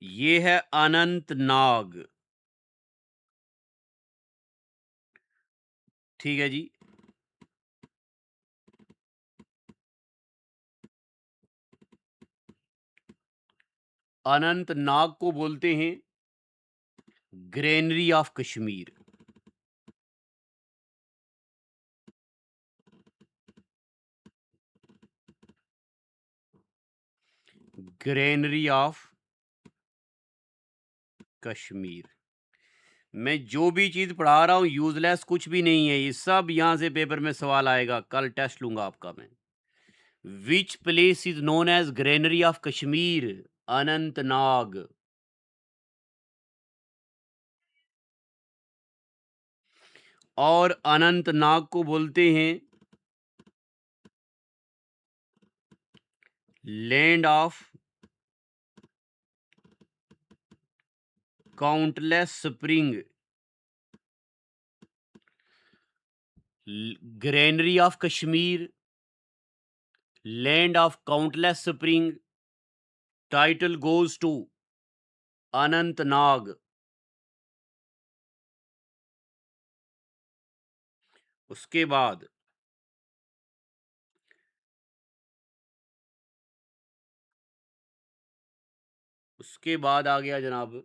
ये है अनंतनाग। ठीक है जी। अनंतनाग को बोलते हैं granary of Kashmir. Granary of Kashmir. मैं जो भी चीज पढ़ा रहा हूं यूजलेस कुछ भी नहीं है, ये सब यहां से पेपर में सवाल आएगा, कल टेस्ट लूंगा आपका मैं। Which place is known as granary of Kashmir? Anantnag. और अनंतनाग को बोलते हैं land of countless spring. Granary of Kashmir, land of countless spring, title goes to Anantnag. उसके बाद आ गया जनाब,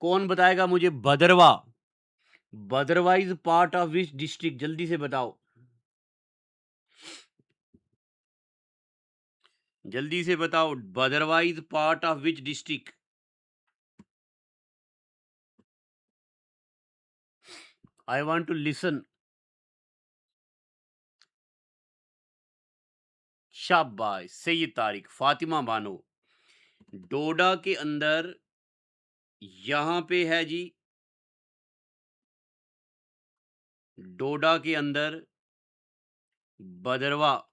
कौन बताएगा मुझे Bhadarwah? Bhadarwah is part of which district? जल्दी से बताओ, जल्दी से बताओ, Bhadarwah is part of which district? I want to listen. शाबाश, सैयद तारिक, फातिमा बानो। डोडा के अंदर यहां पे है जी, डोडा के अंदर भदरवा।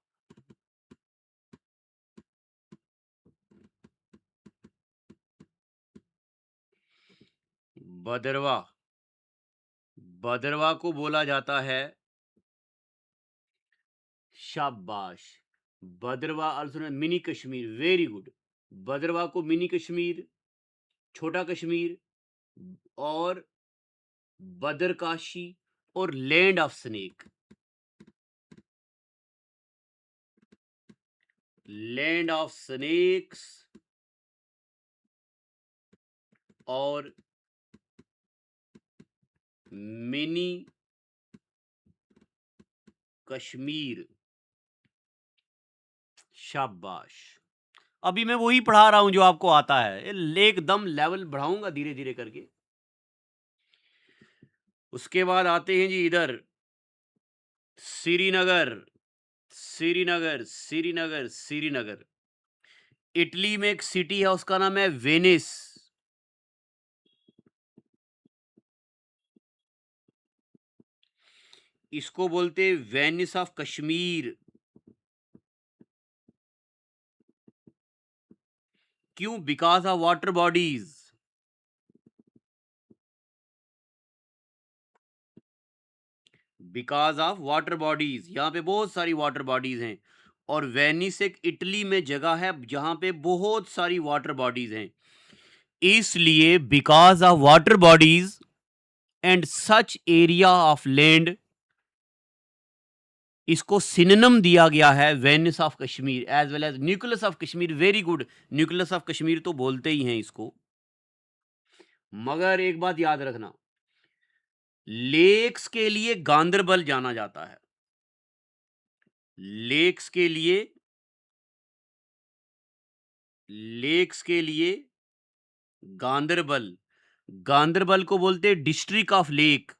भदरवा, भदरवा को बोला जाता है, शाबाश, Bhaderwah also mini Kashmir, very good. Bhaderwah को मिनी कश्मीर, छोटा कश्मीर और बदरकाशी और land of snake, land of snakes और मिनी कश्मीर। शाबाश। अभी मैं वही पढ़ा रहा हूं जो आपको आता है, एकदम लेवल बढ़ाऊंगा धीरे धीरे करके। उसके बाद आते हैं जी इधर, श्रीनगर, श्रीनगर, श्रीनगर, श्रीनगर। इटली में एक सिटी है, उसका नाम है वेनिस। इसको बोलते वेनिस ऑफ कश्मीर। क्यों? Because of water bodies. Because of water bodies, यहाँ पे बहुत सारी वाटर बॉडीज हैं। और वेनिस एक इटली में जगह है जहां पे बहुत सारी वाटर बॉडीज हैं, इसलिए because of water bodies and such area of land, इसको सिनोनिम दिया गया है Venice of Kashmir as well as nucleus of Kashmir. Very good, nucleus of Kashmir तो बोलते ही हैं इसको। मगर एक बात याद रखना, लेक्स के लिए गांदरबल जाना जाता है। लेक्स के लिए, लेक्स के लिए गांदरबल, गांदरबल को बोलते हैं district of lake.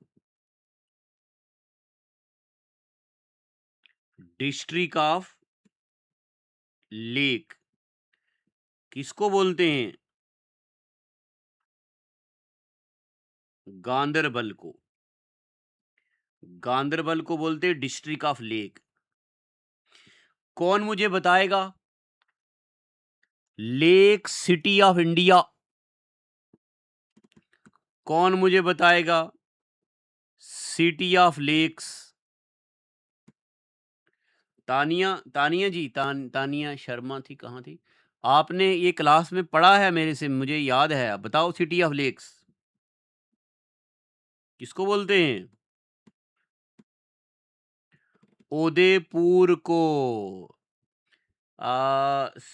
District of lake किसको बोलते हैं? गांदरबल को। गांदरबल को बोलते हैं डिस्ट्रिक्ट ऑफ लेक। कौन मुझे बताएगा लेक सिटी ऑफ इंडिया? कौन मुझे बताएगा city of lakes? Tania, Tania ji, Tania Sharma थी, कहाँ थी? आपने ये क्लास में पढ़ा है मेरे से, मुझे याद है। बताओ सिटी ऑफ लेक्स किसको बोलते हैं? उदयपुर को।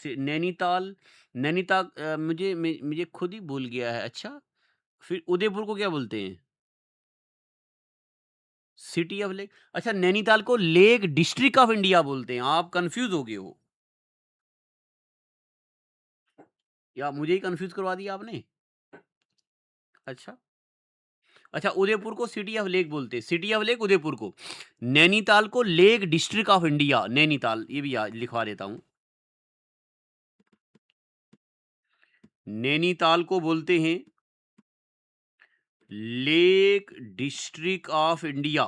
नैनीताल, नैनीताल मुझे खुद ही भूल गया है। अच्छा, फिर उदयपुर को क्या बोलते हैं? City of lake. अच्छा, नैनीताल को लेक डिस्ट्रिक्ट ऑफ इंडिया बोलते हैं। आप कंफ्यूज हो गए हो या मुझे ही कंफ्यूज करवा दिया आपने? अच्छा, अच्छा, उदयपुर को सिटी ऑफ लेक बोलते हैं। सिटी ऑफ लेक उदयपुर को। नैनीताल को lake district of India, Nainital, ये भी लिखवा देता हूं। नैनीताल को बोलते हैं लेक डिस्ट्रिक्ट ऑफ इंडिया।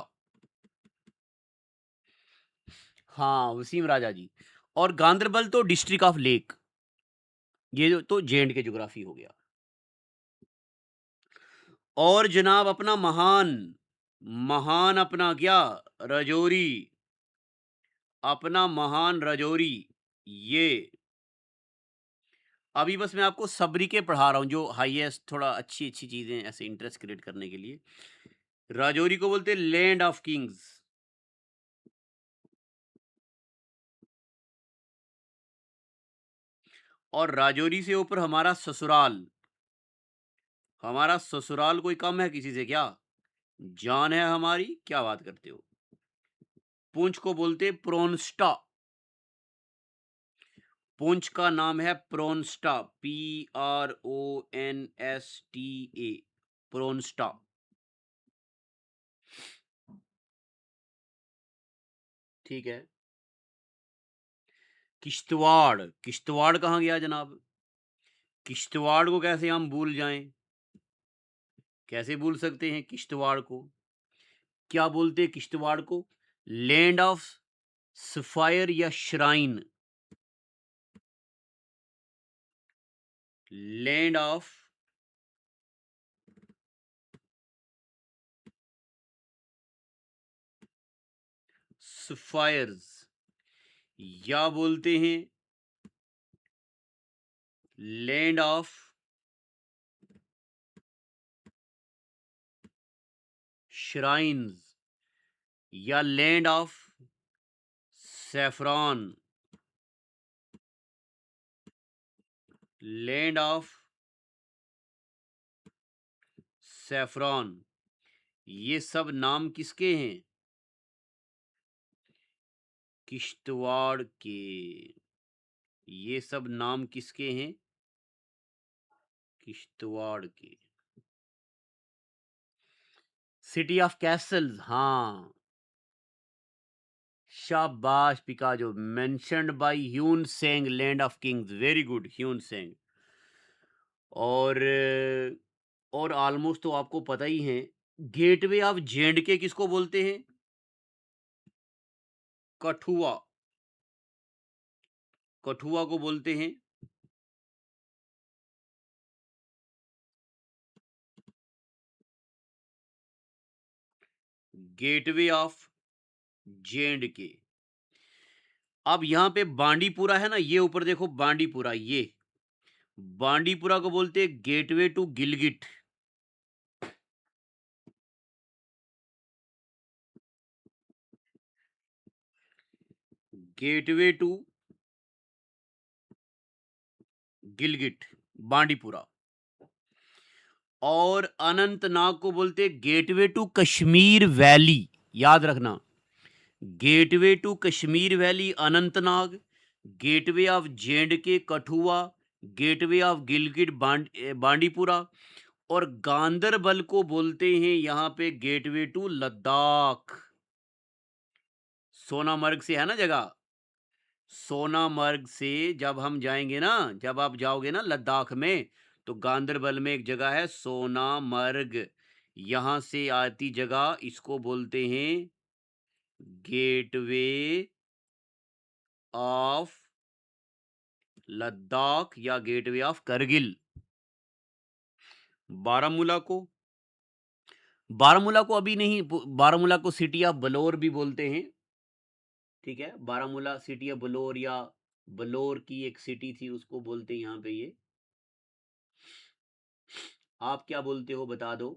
हाँ, वसीम राजा जी। और गांदरबल तो डिस्ट्रिक्ट ऑफ लेक। ये तो जे एंड के ज्योग्राफी हो गया। और जनाब अपना महान, महान अपना क्या, रजौरी, अपना महान रजौरी, ये अभी बस मैं आपको सबरी के पढ़ा रहा हूँ, जो हाईएस्ट थोड़ा अच्छी अच्छी चीजें ऐसे इंटरेस्ट क्रिएट करने के लिए। राजौरी को बोलते हैं लैंड ऑफ किंग्स। और राजौरी से ऊपर हमारा ससुराल, हमारा ससुराल कोई कम है किसी से क्या? जान है हमारी, क्या बात करते हो। पुंछ को बोलते प्रोन्स्टा। पुंछ का नाम है प्रोन्स्टा, PRONSTA, प्रोन्स्टा। ठीक है। किश्तवाड़, किश्तवाड़ कहाँ गया जनाब? किश्तवाड़ को कैसे हम भूल जाएं? कैसे भूल सकते हैं किश्तवाड़ को? क्या बोलते हैं किश्तवाड़ को? लैंड ऑफ सफायर या श्राइन। लैंड ऑफ सफायर्स, या बोलते हैं लैंड ऑफ श्राइन्स, या land of saffron, land of saffron. ये सब नाम किसके हैं? किश्तवाड़ के। ये सब नाम किसके हैं? किश्तवाड़ के। सिटी ऑफ कैसल्स, हाँ, शाबाश पिकाजो, mentioned by Hyun Seng, land of kings. Very good, Hyun Seng. और ऑलमोस्ट तो आपको पता ही है। गेटवे ऑफ जेएंडके किसको बोलते हैं? कठुआ, कठुआ को बोलते हैं गेटवे ऑफ जे&के। अब यहां पे बांडीपुरा है ना, ये ऊपर देखो बांडीपुरा, ये बांडीपुरा को बोलते हैं gateway to Gilgit. Gateway to Gilgit, Bandipora. और अनंतनाग को बोलते हैं गेटवे टू कश्मीर वैली। याद रखना, gateway to Kashmir valley Anantnag, gateway of J and K Kathua, gateway of Gilgit Bandipora, और गांदरबल को बोलते हैं यहां पे गेटवे टू लद्दाख। सोनामर्ग से है ना जगह, सोनामर्ग से जब हम जाएंगे ना, जब आप जाओगे ना लद्दाख में, तो गांदरबल में एक जगह है सोनामर्ग, यहां से आती जगह, इसको बोलते हैं गेटवे ऑफ लद्दाख या गेटवे ऑफ करगिल। बारामूला को, बारामूला को अभी नहीं, बारामूला को सिटी ऑफ बलौर भी बोलते हैं। ठीक है, बारामूला सिटी ऑफ बलौर, या बलौर की एक सिटी थी उसको बोलते हैं यहां पे। ये आप क्या बोलते हो बता दो।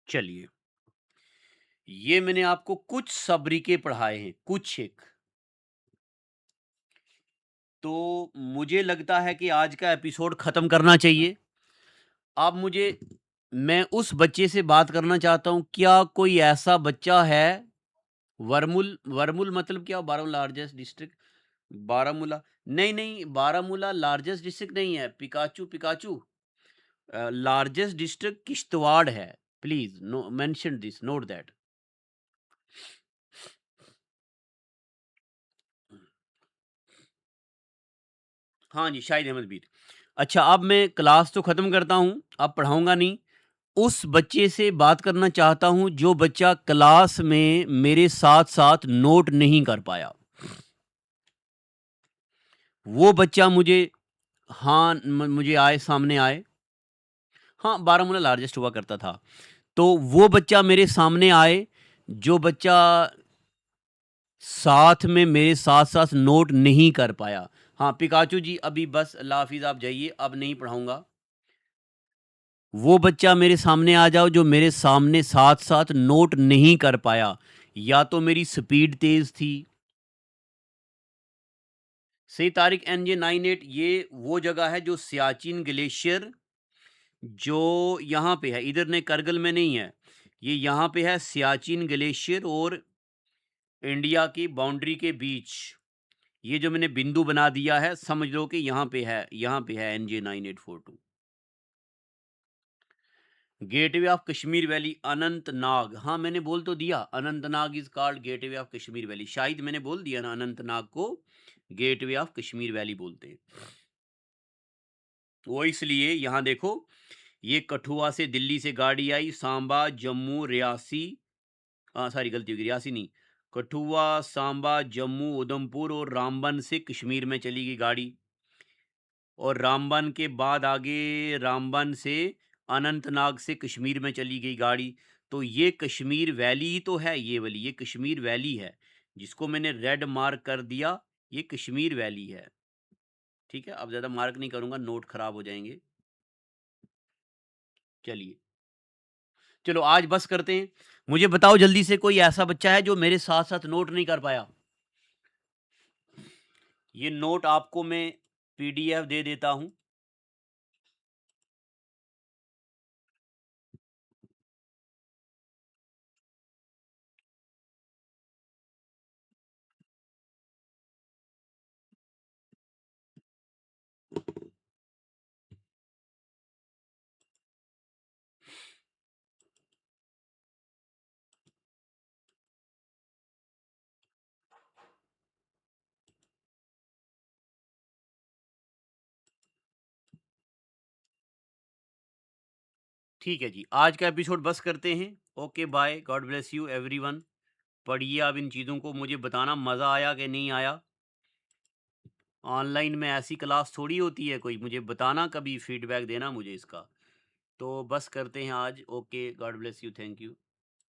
चलिए, ये मैंने आपको कुछ सबरीके पढ़ाए हैं, कुछ एक। तो मुझे लगता है कि आज का एपिसोड खत्म करना चाहिए। अब मैं उस बच्चे से बात करना चाहता हूं, क्या कोई ऐसा बच्चा है, वर्मुल, वर्मुल मतलब क्या, बारामूला लार्जेस्ट डिस्ट्रिक्ट, बारामूला, नहीं नहीं, बारामूला लार्जेस्ट डिस्ट्रिक्ट नहीं है, Pikachu Pikachu, largest district Kishtwar है। Please no mention this, note that. हाँ जी, शाहिद अहमद बीर। अच्छा, अब मैं क्लास तो खत्म करता हूँ, अब पढ़ाऊंगा नहीं। उस बच्चे से बात करना चाहता हूँ जो बच्चा क्लास में मेरे साथ साथ नोट नहीं कर पाया। वो बच्चा मुझे, हाँ, मुझे आए, सामने आए। हाँ, बारामूला लार्जेस्ट हुआ करता था। तो वो बच्चा मेरे सामने आए, जो बच्चा साथ में मेरे साथ साथ नोट नहीं कर पाया। हाँ पिकाचू जी, अभी बस, अल्लाह हाफिज, आप जाइए, अब नहीं पढ़ाऊंगा। वो बच्चा मेरे सामने आ जाओ जो मेरे सामने साथ साथ नोट नहीं कर पाया। या तो मेरी स्पीड तेज थी। सही तारीख NJ98, ये वो जगह है जो सियाचिन ग्लेशियर, जो यहाँ पे है, इधर ने करगिल में नहीं है, ये यहाँ पे है सियाचिन ग्लेशियर और इंडिया की बाउंड्री के बीच। ये जो मैंने बिंदु बना दिया है, समझ लो कि यहाँ पे है, यहाँ पे है NJ9842। Gateway of Kashmir valley Anantnag, हाँ मैंने बोल तो दिया, Anantnag is called gateway of Kashmir valley. शायद मैंने बोल दिया ना, अनंतनाग को गेटवे ऑफ कश्मीर वैली बोलते हैं। वो इसलिए, यहाँ देखो, ये कठुआ से, दिल्ली से गाड़ी आई, सांबा, जम्मू, रियासी, सॉरी गलती होगी, रियासी नहीं, कठुआ, सांबा, जम्मू, उधमपुर और रामबन से कश्मीर में चली गई गाड़ी। और रामबन के बाद आगे, रामबन से अनंतनाग से कश्मीर में चली गई गाड़ी। तो ये कश्मीर वैली ही तो है, ये वाली, ये कश्मीर वैली है, जिसको मैंने रेड मार्क कर दिया, ये कश्मीर वैली है। ठीक है, अब ज़्यादा मार्क नहीं करूँगा, नोट खराब हो जाएंगे। चलिए, चलो आज बस करते हैं। मुझे बताओ जल्दी से, कोई ऐसा बच्चा है जो मेरे साथ साथ नोट नहीं कर पाया। ये नोट आपको मैं PDF दे देता हूं। ठीक है जी, आज का एपिसोड बस करते हैं। Okay bye, God bless you everyone. पढ़िए आप इन चीज़ों को, मुझे बताना मज़ा आया कि नहीं आया। ऑनलाइन में ऐसी क्लास थोड़ी होती है कोई, मुझे बताना कभी, फीडबैक देना मुझे इसका। तो बस करते हैं आज। Okay, God bless you, thank you.